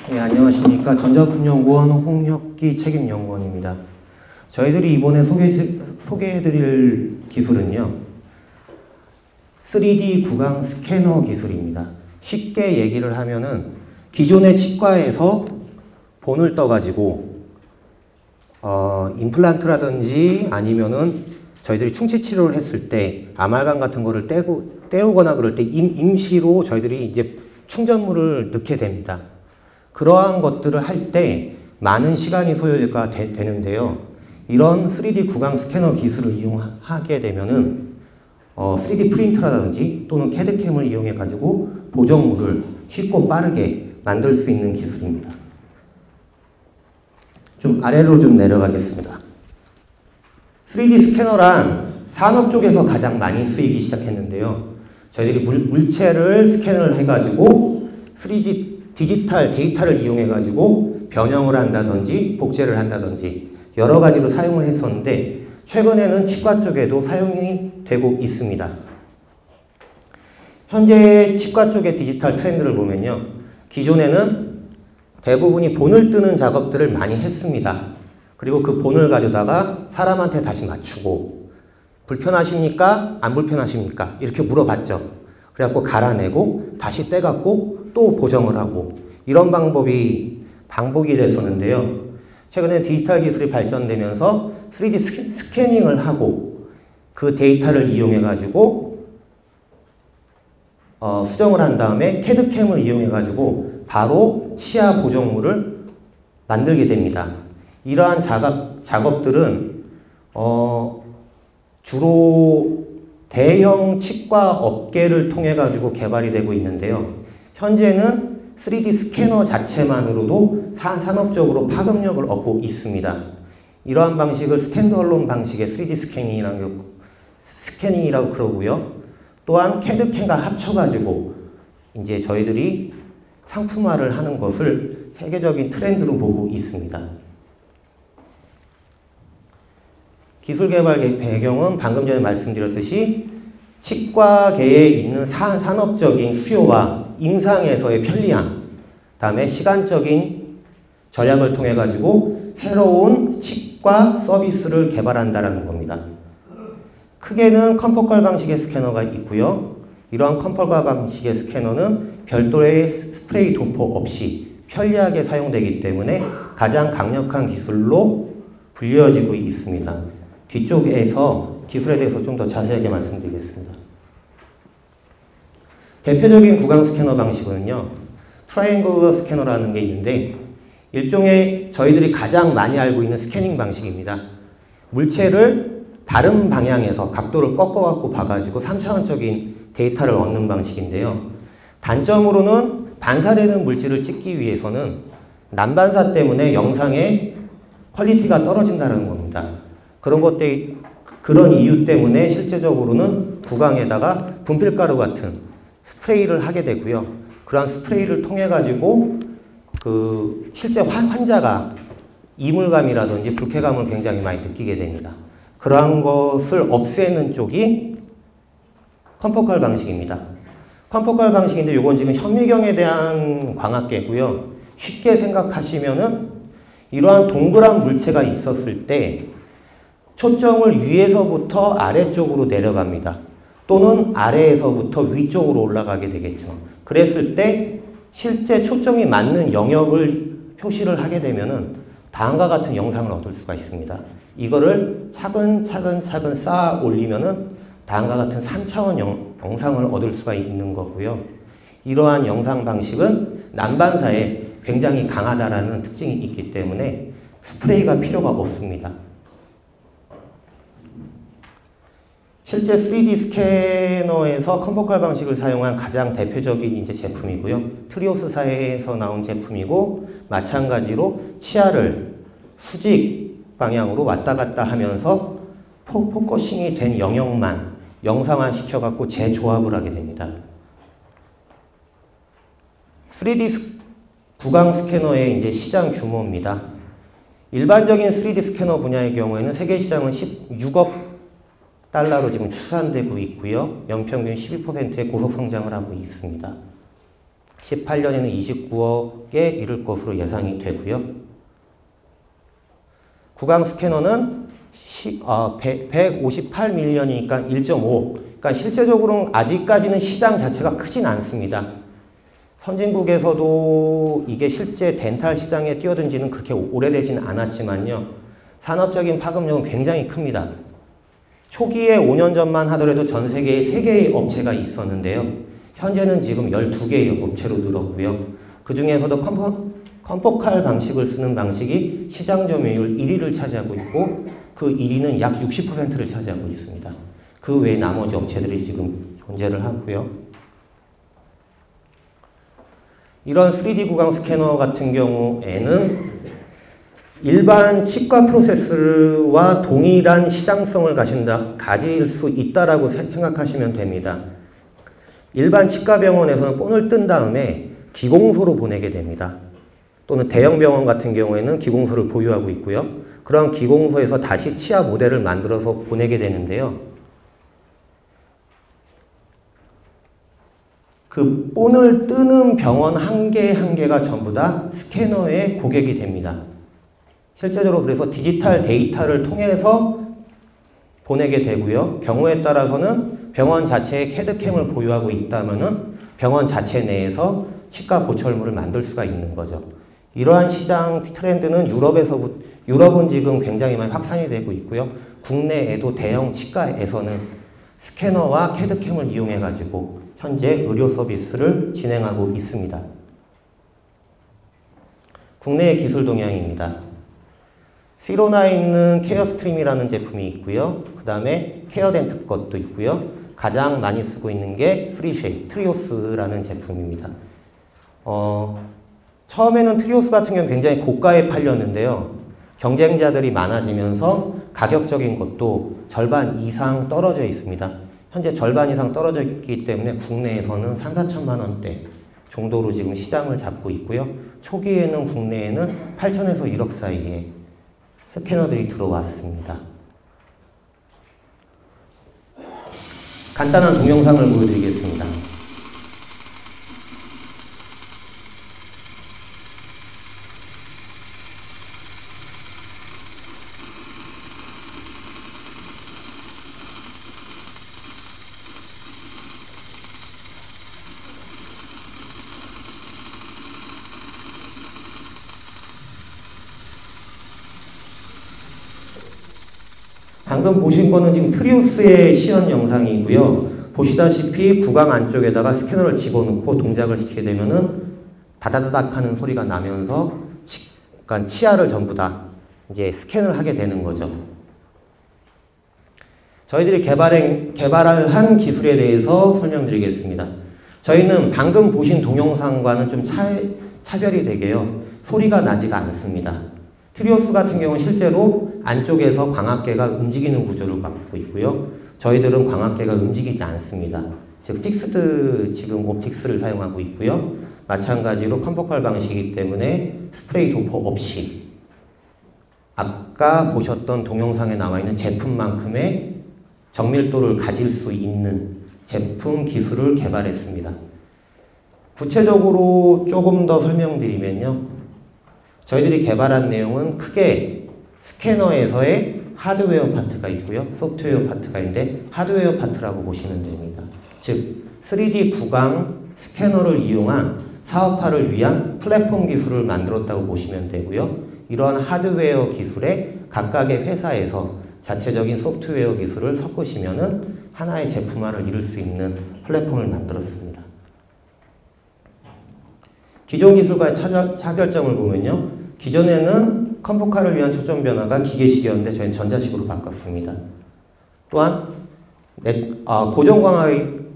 네, 안녕하십니까. 전자분연구원 홍혁기 책임연구원입니다. 저희들이 이번에 소개해드릴 기술은요, 3D 구강 스캐너 기술입니다. 쉽게 얘기를 하면은 기존의 치과에서 본을 떠가지고 임플란트라든지 아니면은 저희들이 충치 치료를 했을 때 아말감 같은 거를 떼우거나 그럴 때 임시로 저희들이 이제 충전물을 넣게 됩니다. 그러한 것들을 할 때 많은 시간이 소요가 되는데요. 이런 3D 구강 스캐너 기술을 이용하게 되면은 3D 프린터라든지 또는 캐드캠을 이용해 가지고 보정물을 쉽고 빠르게 만들 수 있는 기술입니다. 좀 아래로 좀 내려가겠습니다. 3D 스캐너란 산업 쪽에서 가장 많이 쓰이기 시작했는데요. 저희들이 물체를 스캔을 해가지고 3D 디지털 데이터를 이용해가지고 변형을 한다든지 복제를 한다든지 여러 가지로 사용을 했었는데 최근에는 치과 쪽에도 사용이 되고 있습니다. 현재 치과 쪽의 디지털 트렌드를 보면요. 기존에는 대부분이 본을 뜨는 작업들을 많이 했습니다. 그리고 그 본을 가져다가 사람한테 다시 맞추고 불편하십니까? 안 불편하십니까? 이렇게 물어봤죠. 그래갖고 갈아내고 다시 떼갖고 또 보정을 하고 이런 방법이 반복이 됐었는데요. 최근에 디지털 기술이 발전되면서 3D 스캐닝을 하고 그 데이터를 이용해 가지고 수정을 한 다음에 캐드캠을 이용해 가지고 바로 치아 보정물을 만들게 됩니다. 이러한 작업들은 주로 대형 치과 업계를 통해 가지고 개발이 되고 있는데요. 현재는 3D 스캐너 자체만으로도 산업적으로 파급력을 얻고 있습니다. 이러한 방식을 스탠드얼론 방식의 3D 스캐닝이라고 그러고요. 또한 캐드캠과 합쳐가지고 이제 저희들이 상품화를 하는 것을 세계적인 트렌드로 보고 있습니다. 기술 개발 배경은 방금 전에 말씀드렸듯이 치과계에 있는 산업적인 수요와 임상에서의 편리함, 다음에 시간적인 절약을 통해 가지고 새로운 치과 서비스를 개발한다는 겁니다. 크게는 컴포컬 방식의 스캐너가 있고요. 이러한 컴포컬 방식의 스캐너는 별도의 스프레이 도포 없이 편리하게 사용되기 때문에 가장 강력한 기술로 불려지고 있습니다. 뒤쪽에서 기술에 대해서 좀 더 자세하게 말씀드리겠습니다. 대표적인 구강 스캐너 방식은요, 트라이앵글러 스캐너라는 게 있는데 일종의 저희들이 가장 많이 알고 있는 스캐닝 방식입니다. 물체를 다른 방향에서 각도를 꺾어갖고 봐가지고 3차원적인 데이터를 얻는 방식인데요. 단점으로는 반사되는 물질을 찍기 위해서는 난반사 때문에 영상의 퀄리티가 떨어진다는 겁니다. 그런 이유 때문에 실제적으로는 구강에다가 분필가루 같은 스프레이를 하게 되고요. 그러한 스프레이를 통해 가지고 실제 환자가 이물감이라든지 불쾌감을 굉장히 많이 느끼게 됩니다. 그러한 것을 없애는 쪽이 컴포컬 방식입니다. 컴포컬 방식인데 이건 지금 현미경에 대한 광학계고요. 쉽게 생각하시면은 이러한 동그란 물체가 있었을 때 초점을 위에서부터 아래쪽으로 내려갑니다. 또는 아래에서부터 위쪽으로 올라가게 되겠죠. 그랬을 때 실제 초점이 맞는 영역을 표시를 하게 되면은 다음과 같은 영상을 얻을 수가 있습니다. 이거를 차근차근 쌓아 올리면은 다음과 같은 3차원 영상을 얻을 수가 있는 거고요. 이러한 영상 방식은 난반사에 굉장히 강하다라는 특징이 있기 때문에 스프레이가 필요가 없습니다. 실제 3D 스캐너에서 컴포컬 방식을 사용한 가장 대표적인 이제 제품이고요. 트리오스사에서 나온 제품이고 마찬가지로 치아를 수직 방향으로 왔다 갔다 하면서 포커싱이 된 영역만 영상화 시켜갖고 재조합을 하게 됩니다. 3D 구강 스캐너의 이제 시장 규모입니다. 일반적인 3D 스캐너 분야의 경우에는 세계 시장은 16억 달러로 지금 추산되고 있고요. 연평균 12%의 고속 성장을 하고 있습니다. 18년에는 29억에 이를 것으로 예상이 되고요. 구강 스캐너는 158밀리언이니까 1.5. 그러니까 실제적으로는 아직까지는 시장 자체가 크진 않습니다. 선진국에서도 이게 실제 덴탈 시장에 뛰어든 지는 그렇게 오래되진 않았지만요. 산업적인 파급력은 굉장히 큽니다. 초기에 5년 전만 하더라도 전 세계에 3개의 업체가 있었는데요. 현재는 지금 12개의 업체로 늘었고요. 그 중에서도 컴포칼 방식을 쓰는 방식이 시장 점유율 1위를 차지하고 있고 그 1위는 약 60%를 차지하고 있습니다. 그 외에 나머지 업체들이 지금 존재를 하고요. 이런 3D 구강 스캐너 같은 경우에는 일반 치과 프로세스와 동일한 시장성을 가질 수 있다라고 생각하시면 됩니다. 일반 치과 병원에서는 본을 뜬 다음에 기공소로 보내게 됩니다. 또는 대형 병원 같은 경우에는 기공소를 보유하고 있고요. 그런 기공소에서 다시 치아 모델을 만들어서 보내게 되는데요. 그 본을 뜨는 병원 한 개 한 개가 전부 다 스캐너의 고객이 됩니다. 실제적으로 그래서 디지털 데이터를 통해서 보내게 되고요. 경우에 따라서는 병원 자체에 CAD/CAM을 보유하고 있다면은 병원 자체 내에서 치과 보철물을 만들 수가 있는 거죠. 이러한 시장 트렌드는 유럽은 지금 굉장히 많이 확산이 되고 있고요. 국내에도 대형 치과에서는 스캐너와 CAD/CAM을 이용해 가지고 현재 의료 서비스를 진행하고 있습니다. 국내의 기술 동향입니다. 시로나에 있는 케어스트림이라는 제품이 있고요. 그 다음에 케어덴트 것도 있고요. 가장 많이 쓰고 있는 게 프리쉐이, 트리오스라는 제품입니다. 처음에는 트리오스 같은 경우는 굉장히 고가에 팔렸는데요. 경쟁자들이 많아지면서 가격적인 것도 절반 이상 떨어져 있습니다. 현재 절반 이상 떨어져 있기 때문에 국내에서는 3,4천만 원대 정도로 지금 시장을 잡고 있고요. 초기에는 국내에는 8천에서 1억 사이에 스캐너들이 들어왔습니다. 간단한 동영상을 보여드리겠습니다. 방금 보신 거는 지금 트리오스의 시연 영상이고요. 보시다시피 구강 안쪽에다가 스캐너를 집어넣고 동작을 시키게 되면은 다다다닥 하는 소리가 나면서 그러니까 치아를 전부 다 이제 스캔을 하게 되는 거죠. 저희들이 개발한 기술에 대해서 설명드리겠습니다. 저희는 방금 보신 동영상과는 좀 차별이 되게요. 소리가 나지가 않습니다. 트리오스 같은 경우는 실제로 안쪽에서 광학계가 움직이는 구조를 갖고 있고요. 저희들은 광학계가 움직이지 않습니다. 즉 픽스드 지금 옵틱스를 사용하고 있고요. 마찬가지로 컴포칼 방식이기 때문에 스프레이 도퍼 없이 아까 보셨던 동영상에 나와 있는 제품만큼의 정밀도를 가질 수 있는 제품 기술을 개발했습니다. 구체적으로 조금 더 설명드리면요. 저희들이 개발한 내용은 크게 스캐너에서의 하드웨어 파트가 있고요. 소프트웨어 파트가 있는데 하드웨어 파트라고 보시면 됩니다. 즉 3D 구강 스캐너를 이용한 사업화를 위한 플랫폼 기술을 만들었다고 보시면 되고요. 이러한 하드웨어 기술에 각각의 회사에서 자체적인 소프트웨어 기술을 섞으시면은 하나의 제품화를 이룰 수 있는 플랫폼을 만들었습니다. 기존 기술과의 차별점을 보면요. 기존에는 컴포칼을 위한 초점 변화가 기계식이었는데 저희는 전자식으로 바꿨습니다. 또한 고정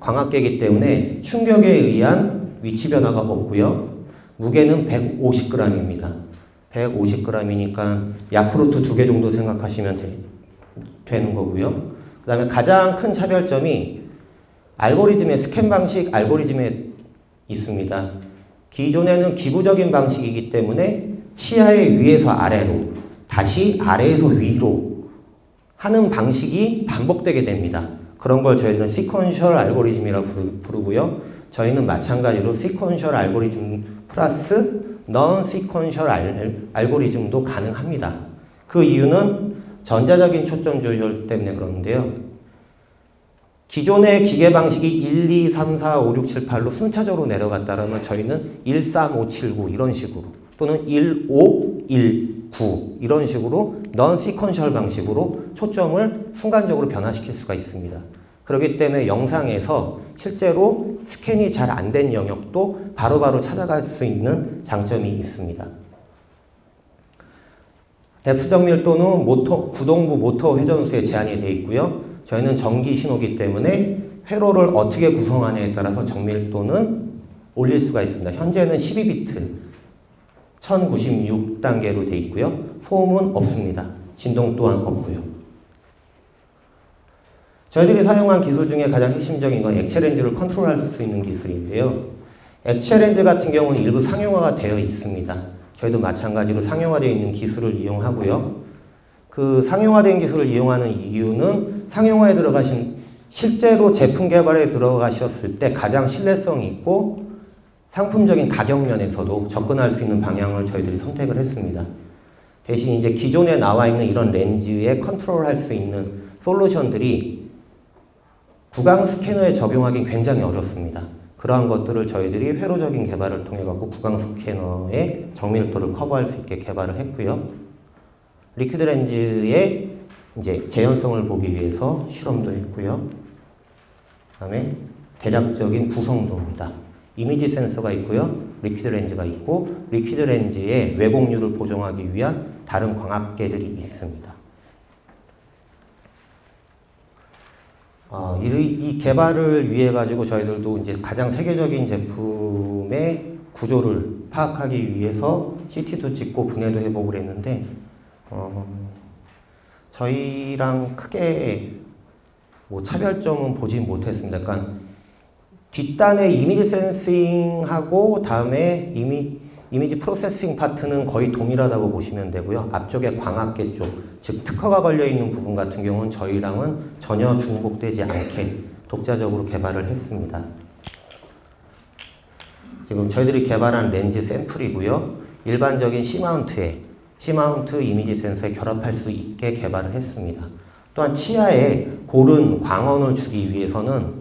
광학계이기 때문에 충격에 의한 위치 변화가 없고요. 무게는 150g입니다. 150g이니까 야쿠르트 2개 정도 생각하시면 되는 거고요. 그 다음에 가장 큰 차별점이 알고리즘의 스캔 방식 알고리즘에 있습니다. 기존에는 기구적인 방식이기 때문에 치아의 위에서 아래로 다시 아래에서 위로 하는 방식이 반복되게 됩니다. 그런 걸 저희들은 시퀀셜 알고리즘이라고 부르고요. 저희는 마찬가지로 시퀀셜 알고리즘 플러스 넌 시퀀셜 알고리즘도 가능합니다. 그 이유는 전자적인 초점 조절 때문에 그러는데요. 기존의 기계 방식이 1, 2, 3, 4, 5, 6, 7, 8로 순차적으로 내려갔다면 저희는 1, 3, 5, 7, 9 이런 식으로 또는 1, 5, 1, 9 이런 식으로 넌 시퀀셜 방식으로 초점을 순간적으로 변화시킬 수가 있습니다. 그렇기 때문에 영상에서 실제로 스캔이 잘 안 된 영역도 바로바로 찾아갈 수 있는 장점이 있습니다. 뎁스적 밀도는 구동부 모터 회전수에 제한이 되어 있고요. 저희는 전기 신호기 때문에 회로를 어떻게 구성하느냐에 따라서 정밀도는 올릴 수가 있습니다. 현재는 12비트 1096단계로 되어 있고요. 소음은 없습니다. 진동 또한 없고요. 저희들이 사용한 기술 중에 가장 핵심적인 건 액체 렌즈를 컨트롤할 수 있는 기술인데요. 액체 렌즈 같은 경우는 일부 상용화가 되어 있습니다. 저희도 마찬가지로 상용화되어 있는 기술을 이용하고요. 그 상용화된 기술을 이용하는 이유는 상용화에 들어가신 실제로 제품 개발에 들어가셨을 때 가장 신뢰성이 있고 상품적인 가격 면에서도 접근할 수 있는 방향을 저희들이 선택을 했습니다. 대신 이제 기존에 나와 있는 이런 렌즈에 컨트롤할 수 있는 솔루션들이 구강 스캐너에 적용하기 굉장히 어렵습니다. 그러한 것들을 저희들이 회로적인 개발을 통해 갖고 구강 스캐너의 정밀도를 커버할 수 있게 개발을 했고요. 리퀴드 렌즈의 이제 재현성을 보기 위해서 실험도 했고요. 그다음에 대략적인 구성도입니다. 이미지 센서가 있고요. 리퀴드 렌즈가 있고 리퀴드 렌즈의 왜곡률을 보정하기 위한 다른 광학계들이 있습니다. 이 개발을 위해 가지고 저희들도 이제 가장 세계적인 제품의 구조를 파악하기 위해서 CT도 찍고 분해도 해보고 했는데 저희랑 크게 뭐 차별점은 보지 못했습니다. 그러니까 뒷단에 이미지 센싱하고 다음에 이미지 프로세싱 파트는 거의 동일하다고 보시면 되고요. 앞쪽에 광학계 쪽, 즉 특허가 걸려있는 부분 같은 경우는 저희랑은 전혀 중복되지 않게 독자적으로 개발을 했습니다. 지금 저희들이 개발한 렌즈 샘플이고요. 일반적인 C마운트 이미지 센서에 결합할 수 있게 개발을 했습니다. 또한 치아에 고른 광원을 주기 위해서는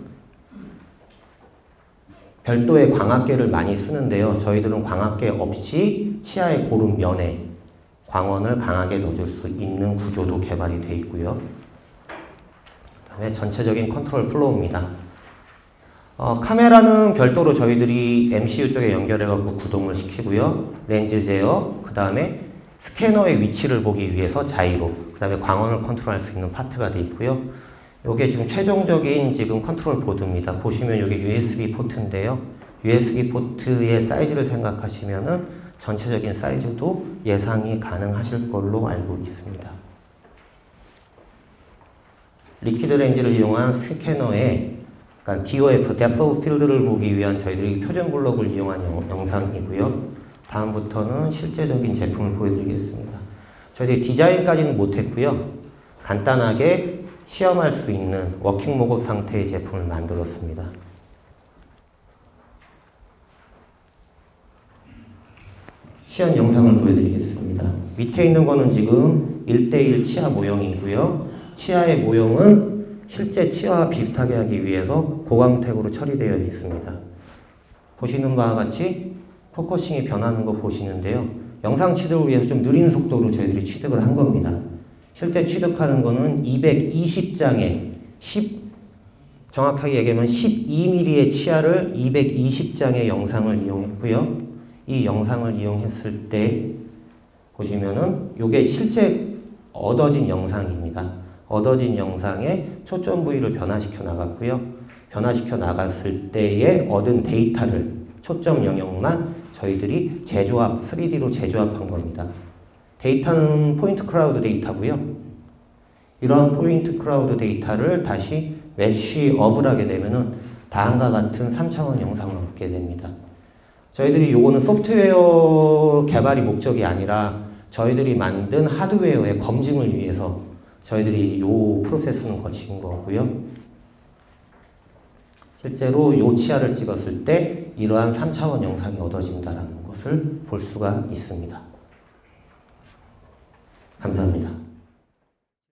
별도의 광학계를 많이 쓰는데요. 저희들은 광학계 없이 치아의 고른 면에 광원을 강하게 넣어줄 수 있는 구조도 개발이 되어 있고요. 그다음에 전체적인 컨트롤 플로우입니다. 카메라는 별도로 저희들이 MCU 쪽에 연결해갖고 구동을 시키고요. 렌즈 제어, 그 다음에 스캐너의 위치를 보기 위해서 자이로, 그 다음에 광원을 컨트롤할 수 있는 파트가 되어 있고요. 이게 지금 최종적인 지금 컨트롤 보드입니다. 보시면 여기 USB 포트인데요. USB 포트의 사이즈를 생각하시면은 전체적인 사이즈도 예상이 가능하실 걸로 알고 있습니다. 리퀴드 렌즈를 이용한 스캐너에 그러니까 DOF, Depth of Field를 보기 위한 저희들이 표준 블록을 이용한 영상이고요. 다음부터는 실제적인 제품을 보여드리겠습니다. 저희들이 디자인까지는 못했고요. 간단하게 시험할 수 있는 워킹 목업 상태의 제품을 만들었습니다. 시연 영상을 보여드리겠습니다. 밑에 있는 거는 지금 1:1 치아 모형이고요. 치아의 모형은 실제 치아와 비슷하게 하기 위해서 고광택으로 처리되어 있습니다. 보시는 바와 같이 포커싱이 변하는 거 보시는데요. 영상 취득을 위해서 좀 느린 속도로 저희들이 취득을 한 겁니다. 실제 취득하는 거는 220장에 정확하게 얘기하면 12mm의 치아를 220장의 영상을 이용했고요. 이 영상을 이용했을 때 보시면은 이게 실제 얻어진 영상입니다. 얻어진 영상에 초점 부위를 변화시켜 나갔고요. 변화시켜 나갔을 때에 얻은 데이터를 초점 영역만 저희들이 3D로 제조합한 겁니다. 데이터는 포인트 클라우드 데이터고요. 이러한 포인트 클라우드 데이터를 다시 매쉬업을 하게 되면은 다음과 같은 3차원 영상을 얻게 됩니다. 저희들이 요거는 소프트웨어 개발이 목적이 아니라 저희들이 만든 하드웨어의 검증을 위해서 저희들이 요 프로세스는 거친 거고요. 실제로 이 치아를 찍었을 때 이러한 3차원 영상이 얻어진다는 것을 볼 수가 있습니다. 감사합니다.